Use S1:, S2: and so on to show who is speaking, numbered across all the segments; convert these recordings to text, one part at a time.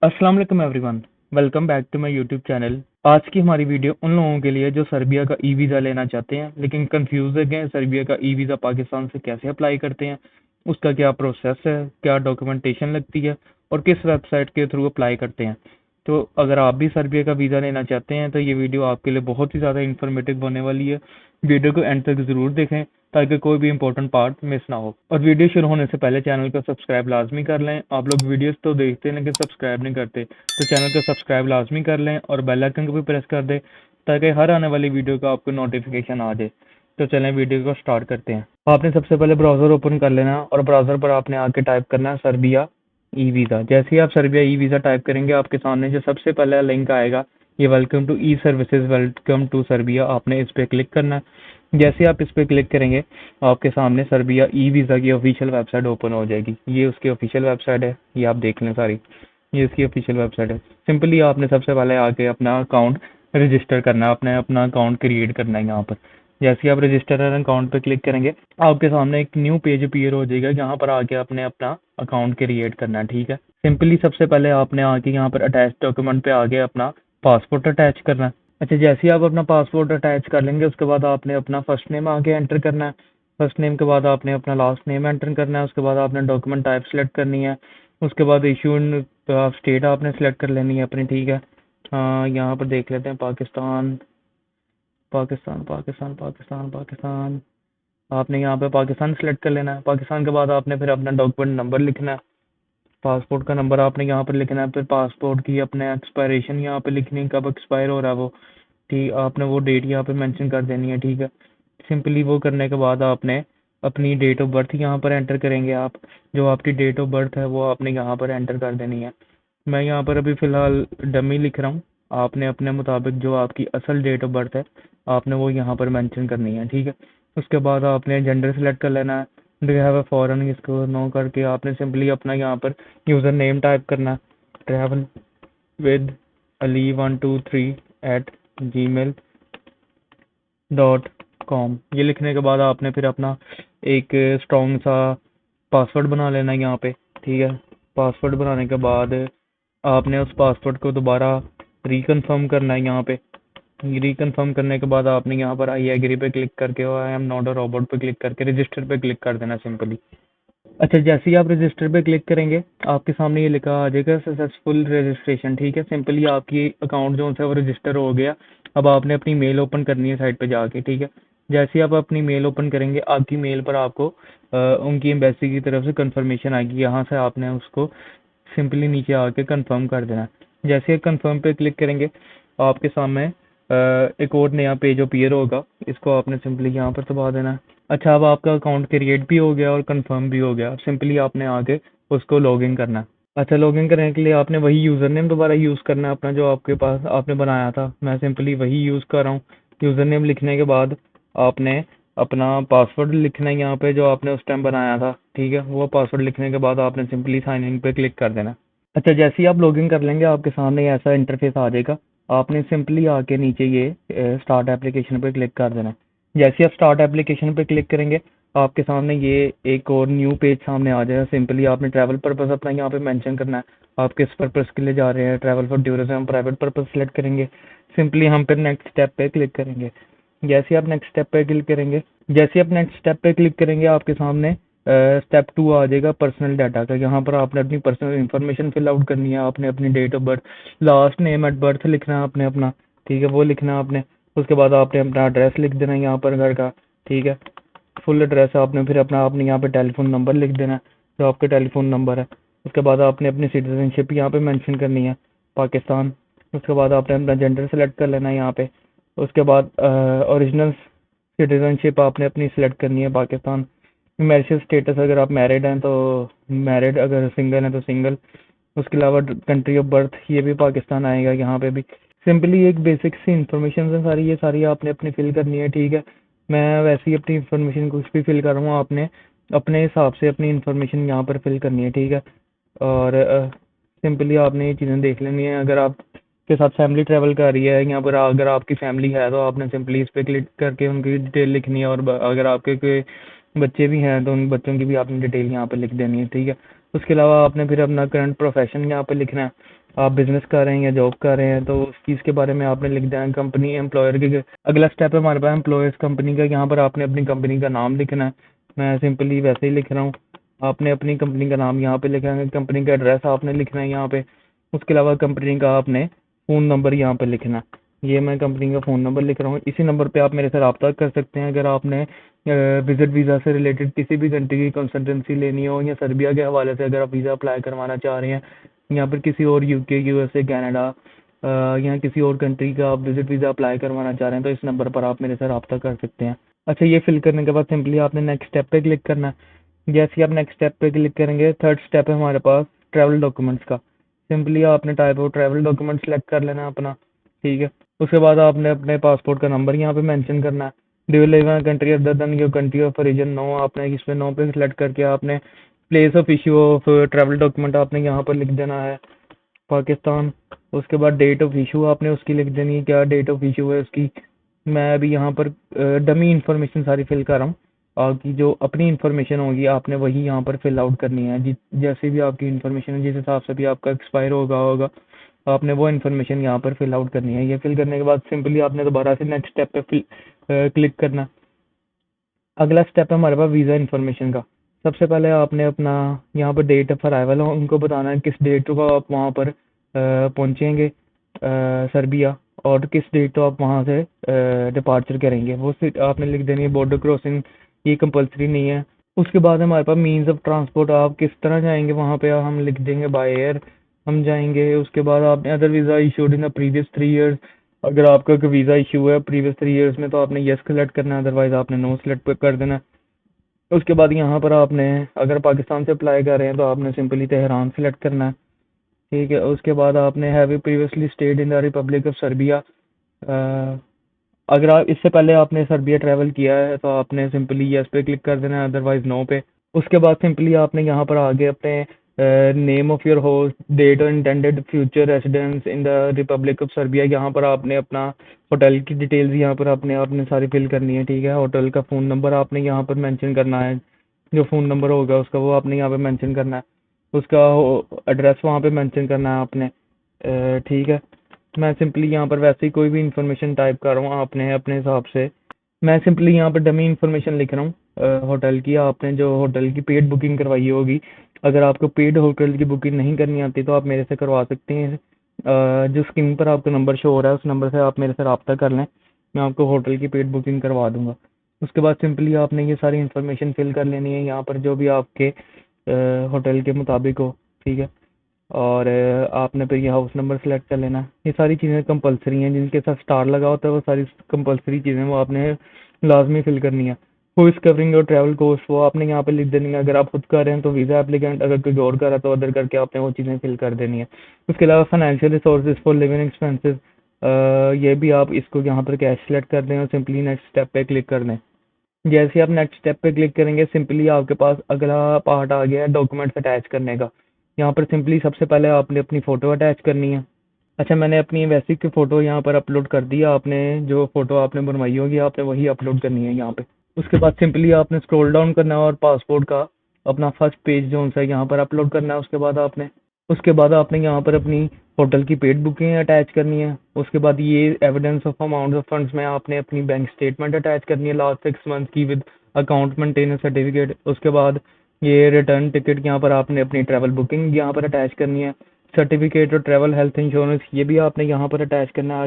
S1: अस्सलाम वालेकुम everyone. Welcome back to my YouTube channel. आज की हमारी वीडियो उन लोगों के लिए जो सर्बिया का ई वीज़ा लेना चाहते हैं लेकिन कंफ्यूज है सर्बिया का ई वीज़ा पाकिस्तान से कैसे अप्लाई करते हैं, उसका क्या प्रोसेस है, क्या डॉक्यूमेंटेशन लगती है और किस वेबसाइट के थ्रू अप्लाई करते हैं। तो अगर आप भी सर्बिया का वीज़ा लेना चाहते हैं तो ये वीडियो आपके लिए बहुत ही ज़्यादा इन्फॉर्मेटिव होने वाली है। वीडियो को एंड तक ज़रूर देखें ताकि कोई भी इंपॉर्टेंट पार्ट मिस ना हो। और वीडियो शुरू होने से पहले चैनल को सब्सक्राइब लाजमी कर लें। आप लोग वीडियोस तो देखते हैं लेकिन सब्सक्राइब नहीं करते, तो चैनल को सब्सक्राइब लाजमी कर लें और बेल आइकन को भी प्रेस कर दें ताकि हर आने वाली वीडियो का आपको नोटिफिकेशन आ जाए। तो चलें वीडियो को स्टार्ट करते हैं। आपने सबसे पहले ब्राउज़र ओपन कर लेना और ब्राउज़र पर आपने आके टाइप करना है सर्बिया ई वीज़ा। जैसे ही आप सर्बिया ई वीज़ा टाइप करेंगे आपके सामने जो सबसे पहला लिंक आएगा ये welcome to e services, welcome to Serbia, आपने इस पर क्लिक करना है। जैसे आप इस पर क्लिक करेंगे आपके सामने सर्बिया ई वीज़ा की ऑफिशियल वेबसाइट ओपन हो जाएगी। ये उसकी ऑफिशियल वेबसाइट है, ये आप देख लें सारी, ये इसकी ऑफिशियल वेबसाइट है। सिंपली आपने सबसे पहले आके अपना अकाउंट रजिस्टर करना है, आपने अपना अकाउंट क्रिएट करना है यहाँ पर। जैसे ही आप रजिस्टर अकाउंट पे क्लिक करेंगे आपके सामने एक न्यू पेज अपीयर हो जाएगा जहाँ पर आके आपने अपना अकाउंट क्रिएट करना है। ठीक है, सिंपली सबसे पहले आपने आके यहाँ पर अटैच डॉक्यूमेंट पे आगे अपना पासपोर्ट अटैच करना है। अच्छा, जैसे ही आप अपना पासपोर्ट अटैच कर लेंगे उसके बाद आपने अपना फर्स्ट नेम आगे एंटर करना है। फर्स्ट नेम के बाद आपने अपना लास्ट नेम एंटर करना है। उसके बाद आपने डॉक्यूमेंट टाइप सेलेक्ट करनी है। उसके बाद इशू स्टेट आपने सेलेक्ट कर लेनी है अपनी। ठीक है, यहाँ पर देख लेते हैं पाकिस्तान पाकिस्तान पाकिस्तान पाकिस्तान पाकिस्तान। आपने यहाँ पे पाकिस्तान सेलेक्ट कर लेना है। पाकिस्तान के बाद आपने फिर अपना डॉक्यूमेंट नंबर लिखना है, पासपोर्ट का नंबर आपने यहाँ पर लिखना है। फिर पासपोर्ट की अपने एक्सपायरेशन यहाँ पे लिखनी है, कब एक्सपायर हो रहा है वो। ठीक, आपने वो डेट यहाँ पे मेंशन कर देनी है। ठीक है, सिंपली वो करने के बाद आपने अपनी डेट ऑफ बर्थ यहाँ पर एंटर करेंगे। आप जो आपकी डेट ऑफ बर्थ है वो आपने यहाँ पर एंटर कर देनी है। मैं यहाँ पर अभी फ़िलहाल डमी लिख रहा हूँ, आपने अपने मुताबिक जो आपकी असल डेट ऑफ बर्थ है आपने वो यहाँ पर मेंशन करनी है। ठीक है, उसके बाद आपने जेंडर सेलेक्ट कर लेना है। Do you have a foreign, इसको नो करके आपने सिंपली अपना यहाँ पर यूज़र नेम टाइप करना है, ट्रैवल विद ali123@gmail.com। ये लिखने के बाद आपने फिर अपना एक स्ट्रॉन्ग सा पासवर्ड बना लेना है यहाँ पे। ठीक है, पासवर्ड बनाने के बाद आपने उस पासवर्ड को दोबारा रिकन्फर्म करना है यहाँ पे। रिकन्फर्म करने के बाद आपने यहाँ पर आई एग्री पे क्लिक करके और I am not a robot पे क्लिक करके रजिस्टर पे क्लिक कर देना सिंपली। अच्छा, जैसे ही आप रजिस्टर पे क्लिक करेंगे आपके सामने ये लिखा आ जाएगा सक्सेसफुल रजिस्ट्रेशन। ठीक है, सिंपली आपकी अकाउंट जो है वो रजिस्टर हो गया। अब आपने अपनी मेल ओपन करनी है साइट पे जाके। ठीक है, जैसे ही आप अपनी मेल ओपन करेंगे आपकी मेल पर आपको उनकी एम्बेसी की तरफ से कंफर्मेशन आएगी। यहाँ से आपने उसको सिंपली नीचे आके कंफर्म कर देना। जैसे ही कंफर्म पे क्लिक करेंगे आपके सामने एक और नया पेज अपीयर होगा, इसको आपने सिंपली यहाँ पर दबा देना है। अच्छा, अब आपका अकाउंट क्रिएट भी हो गया और कंफर्म भी हो गया। सिंपली आपने आके उसको लॉगिन करना है। अच्छा, लॉगिन करने के लिए आपने वही यूज़र नेम दोबारा यूज़ करना है अपना जो आपके पास आपने बनाया था। मैं सिंपली वही यूज़ कर रहा हूँ। यूज़र नेम लिखने के बाद आपने अपना पासवर्ड लिखना है यहाँ पे जो आपने उस टाइम बनाया था। ठीक है, वो पासवर्ड लिखने के बाद आपने सिंपली साइन इन पे क्लिक कर देना। अच्छा, जैसे ही आप लॉगिन कर लेंगे आपके सामने ऐसा इंटरफेस आ जाएगा। आपने सिंपली आके नीचे ये स्टार्ट एप्लीकेशन पे क्लिक कर देना। जैसे ही आप स्टार्ट एप्लीकेशन पे क्लिक करेंगे आपके सामने ये एक और न्यू पेज सामने आ जाएगा। सिंपली आपने ट्रैवल पर्पस अपना यहाँ पे मेंशन करना है, आप किस पर्पस के लिए जा रहे हैं। Travel for tourism, private purpose select करेंगे। सिंपली हम फिर नेक्स्ट स्टेप पे क्लिक करेंगे। जैसे आप नेक्स्ट स्टेप पे क्लिक करेंगे जैसे आप नेक्स्ट स्टेप पे क्लिक करेंगे आपके सामने स्टेप 2 आ जाएगा पर्सनल डाटा का। यहाँ पर आपने अपनी पर्सनल इन्फॉर्मेशन फिल आउट करनी है। आपने अपनी date of birth, last name at birth लिखना है आपने अपना। ठीक है, वो लिखना है आपने। उसके बाद आपने अपना एड्रेस लिख देना है यहाँ पर घर का। ठीक है, फुल एड्रेस आपने फिर अपना आपने यहाँ पे टेलीफोन नंबर लिख देना है जो आपका टेलीफोन नंबर है। उसके बाद आपने अपनी सिटीजनशिप यहाँ पे मेंशन करनी है, पाकिस्तान। उसके बाद आपने अपना जेंडर सेलेक्ट कर लेना है यहाँ पे। उसके बाद ओरिजिनल सिटीजनशिप आपने अपनी सिलेक्ट करनी है, पाकिस्तान। मैरिज स्टेटस अगर आप मैरिड हैं तो मैरिड, अगर सिंगल हैं तो सिंगल। उसके अलावा कंट्री ऑफ बर्थ ये भी पाकिस्तान आएगा यहाँ पे भी। सिंपली एक बेसिक सी इन्फॉर्मेशन है सारी, ये सारी आपने अपनी फिल करनी है। ठीक है, मैं वैसे ही अपनी इन्फॉर्मेशन कुछ भी फिल कर रहा हूँ, आपने अपने हिसाब से अपनी इन्फॉर्मेशन यहाँ पर फिल करनी है। ठीक है, और सिंपली आपने ये चीज़ें देख लेनी है। अगर आप के साथ फैमिली ट्रैवल कर रही है यहाँ पर, अगर आपकी फैमिली है तो आपने सिंपली इस पे क्लिक करके उनकी डिटेल लिखनी है। और अगर आपके कोई बच्चे भी हैं तो उन बच्चों की भी आपने डिटेल यहाँ पे लिख देनी है। ठीक है, उसके अलावा आपने फिर अपना करंट प्रोफेशन यहाँ पे लिखना है, आप बिजनेस कर रहे हैं या जॉब कर रहे हैं तो उस चीज़ के बारे में आपने लिख देना है। कंपनी एम्प्लॉयर के अगला स्टेप है हमारे पास एम्प्लॉयर्स कंपनी का, यहाँ पर आपने अपनी कंपनी का नाम लिखना है। मैं सिंपली वैसे ही लिख रहा हूँ, आपने अपनी कंपनी का नाम यहाँ पे लिखना है, कंपनी का एड्रेस आपने लिखना है यहाँ पे। उसके अलावा कंपनी का आपने फ़ोन नंबर यहाँ पे लिखना है। ये मैं कंपनी का फ़ोन नंबर लिख रहा हूँ, इसी नंबर पे आप मेरे से रब्ता कर सकते हैं अगर आपने विजिट वीज़ा से रिलेटेड किसी भी कंट्री की कंसल्टेंसी लेनी हो, या सर्बिया के हवाले से अगर आप वीज़ा अप्लाई करवाना चाह रहे हैं, या फिर किसी और यूके, यूएसए, कनाडा या किसी और कंट्री का आप विजिट वीज़ा अप्लाई करवाना चाह रहे हैं तो इस नंबर पर आप मेरे से रब्ता कर सकते हैं। अच्छा, ये फिल करने के बाद सिंपली आपने नेक्स्ट स्टेप पे क्लिक करना है। जैसे ही आप नेक्स्ट स्टेप पे क्लिक करेंगे, थर्ड स्टेप है हमारे पास ट्रैवल डॉक्यूमेंट्स का। सिंपली आपने type of travel document select कर लेना है अपना, ठीक है। उसके बाद आपने अपने पासपोर्ट का नंबर यहाँ पे मेंशन करना है। Do you live in country other than your country of origin? No, आपने इस पे नो पे सेलेक्ट करके आपने place of issue of travel document आपने यहाँ पर लिख देना है, पाकिस्तान। उसके बाद डेट ऑफ इशू आपने उसकी लिख देनी है, क्या डेट ऑफ इशू है उसकी। मैं अभी यहाँ पर डमी इंफॉर्मेशन सारी फिल कर रहा हूँ, आपकी जो अपनी इंफॉर्मेशन होगी आपने वही यहाँ पर फिल आउट करनी है। जैसे भी आपकी इंफॉर्मेशन है, जिस हिसाब से भी आपका एक्सपायर होगा आपने वो इन्फॉर्मेशन यहाँ पर फिल आउट करनी है। ये फिल करने के बाद सिंपली आपने दोबारा से नेक्स्ट स्टेप पे क्लिक करना। अगला स्टेप है हमारे पास वीज़ा इन्फॉर्मेशन का। सबसे पहले आपने अपना यहाँ पर डेट ऑफ अराइवल हो उनको बताना है, किस डेट को आप वहाँ पर पहुँचेंगे सर्बिया, और किस डेट को आप वहाँ से डिपार्चर करेंगे, वो आपने लिख देनी है। बॉर्डर क्रॉसिंग ये कंपलसरी नहीं है। उसके बाद हमारे पास मीन्स ऑफ ट्रांसपोर्ट, आप किस तरह जाएंगे वहाँ पे हम लिख देंगे बाय एयर हम जाएंगे। उसके बाद आपने other visa issued in the previous 3 years, अगर आपका कोई वीज़ा इशू है प्रीवियस 3 ईयर्स में तो आपने यस सेलेक्ट करना है, अदरवाइज आपने नो सेलेक्ट कर देना है। उसके बाद यहाँ पर आपने अगर पाकिस्तान से अप्लाई कर रहे हैं तो आपने सिंपली तेहरान सेलेक्ट करना है, ठीक है। उसके बाद आपने have you previously stayed in the Republic of Serbia, अगर आप इससे पहले आपने सर्बिया ट्रैवल किया है तो आपने सिंपली यस पे क्लिक कर देना है, अदरवाइज नो पे। उसके बाद सिंपली आपने यहाँ पर आगे अपने name of your host, date और intended future residence in the Republic of Serbia, यहाँ पर आपने अपना होटल की डिटेल्स यहाँ पर आपने आपने सारी फिल करनी है, ठीक है। होटल का फ़ोन नंबर आपने यहाँ पर मेंशन करना है, जो फ़ोन नंबर होगा उसका वो आपने यहाँ पे मेंशन करना है। उसका एड्रेस वहाँ पे मेंशन करना है आपने, ठीक है। मैं सिंपली यहाँ पर वैसे ही कोई भी इंफॉर्मेशन टाइप कर रहा हूँ आपने अपने हिसाब से। मैं सिंपली यहाँ पर डमी इंफॉर्मेशन लिख रहा हूँ होटल की। आपने जो होटल की पेड बुकिंग करवाई होगी, अगर आपको पेड होटल की बुकिंग नहीं करनी आती तो आप मेरे से करवा सकते हैं। जो स्क्रीन पर आपका नंबर शो हो रहा है उस नंबर से आप मेरे से रब्ता कर लें, मैं आपको होटल की पेड बुकिंग करवा दूंगा। उसके बाद सिंपली आपने ये सारी इन्फॉर्मेशन फिल कर लेनी है यहाँ पर जो भी आपके होटल के मुताबिक हो, ठीक है। और आपने फिर ये हाउस नंबर सेलेक्ट कर लेना। ये सारी चीज़ें कंपलसरी हैं, जिनके साथ स्टार लगा होता है वो सारी कंपलसरी चीज़ें वो आपने लाजमी फिल करनी है। Who is covering your travel cost वो आपने यहाँ पे लिख देनी है, अगर आप खुद कर रहे हैं तो वीज़ा एप्लीकेंट, अगर कोई और कर रहा है तो अदर करके आपने वो चीज़ें फिल कर देनी है। उसके अलावा financial resources for living expenses, ये भी आप इसको यहाँ पर कैश सेलेक्ट कर दें और सिंपली नेक्स्ट स्टेप पे क्लिक कर दें। जैसे ही आप नेक्स्ट स्टेप पे क्लिक करेंगे सिंपली आपके पास अगला पार्ट आ गया है डॉक्यूमेंट्स अटैच करने का। यहाँ पर सिंपली सबसे पहले आपने अपनी फ़ोटो अटैच करनी है। अच्छा, मैंने अपनी वैसी की फ़ोटो यहाँ पर अपलोड कर दी है, आपने जो फ़ोटो आपने बनवाई होगी आपने वही अपलोड करनी है यहाँ पे। उसके बाद सिंपली आपने स्क्रॉल डाउन करना है और पासपोर्ट का अपना फर्स्ट पेज जो है यहाँ पर अपलोड करना है। उसके बाद आपने यहाँ पर अपनी होटल की पेड बुकिंग अटैच करनी है। उसके बाद ये evidence of amount of funds में आपने अपनी बैंक स्टेटमेंट अटैच करनी है लास्ट 6 मंथ की विद अकाउंट मेंटेनेंस सर्टिफिकेट। उसके बाद ये रिटर्न टिकट यहाँ पर आपने अपनी ट्रैवल बुकिंग यहाँ पर अटैच करनी है। सर्टिफिकेट और ट्रैवल हेल्थ इंश्योरेंस ये भी आपने यहाँ पर अटैच करना है।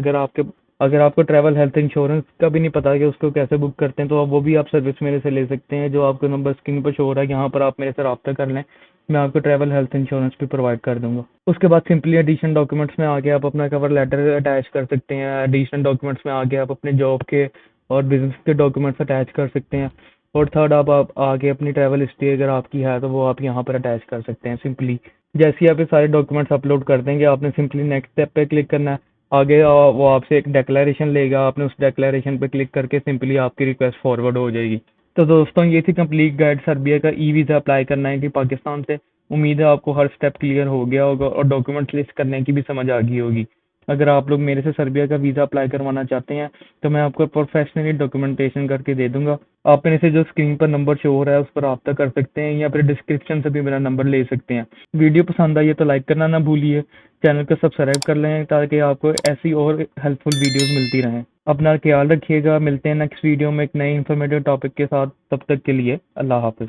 S1: अगर आपको ट्रैवल हेल्थ इंश्योरेंस का भी नहीं पता कि उसको कैसे बुक करते हैं तो वो भी आप सर्विस मेरे से ले सकते हैं, जो आपको नंबर स्क्रीन पर शो हो रहा है यहाँ पर आप मेरे से रब्ता कर लें, मैं आपको ट्रैवल हेल्थ इंश्योरेंस भी प्रोवाइड कर दूंगा। उसके बाद सिंपली एडिशनल डॉक्यूमेंट्स में आके आप अपना कवर लेटर अटैच कर सकते हैं। एडिशनल डॉक्यूमेंट्स में आके आप अपने जॉब के और बिजनेस के डॉक्यूमेंट्स अटैच कर सकते हैं। और थर्ड आप आगे अपनी ट्रैवल हिस्ट्री अगर आपकी है तो वो आप यहाँ पर अटैच कर सकते हैं सिंपली। जैसे ही आप ये सारे डॉक्यूमेंट्स अपलोड कर देंगे आपने सिंपली नेक्स्ट स्टेप पे क्लिक करना है। आगे वो आपसे एक डिक्लेरेशन लेगा, आपने उस डिक्लेरेशन पे क्लिक करके सिंपली आपकी रिक्वेस्ट फॉरवर्ड हो जाएगी। तो दोस्तों ये थी कंप्लीट गाइड सर्बिया का ई वीज़ा अप्लाई करना है कि पाकिस्तान से। उम्मीद है आपको हर स्टेप क्लियर हो गया होगा और डॉक्यूमेंट्स लिस्ट करने की भी समझ आ गई होगी। अगर आप लोग मेरे से सर्बिया का वीज़ा अप्लाई करवाना चाहते हैं तो मैं आपको प्रोफेशनली डॉक्यूमेंटेशन करके दे दूंगा। आप मेरे से जो स्क्रीन पर नंबर शो हो रहा है उस पर रब्ता कर सकते हैं या फिर डिस्क्रिप्शन से भी मेरा नंबर ले सकते हैं। वीडियो पसंद आई है तो लाइक करना ना भूलिए, चैनल को सब्सक्राइब कर लें ताकि आपको ऐसी और हेल्पफुल वीडियोस मिलती रहें। अपना ख्याल रखिएगा, मिलते हैं नेक्स्ट वीडियो में एक नए इन्फॉर्मेटिव टॉपिक के साथ। तब तक के लिए अल्लाह हाफिज़।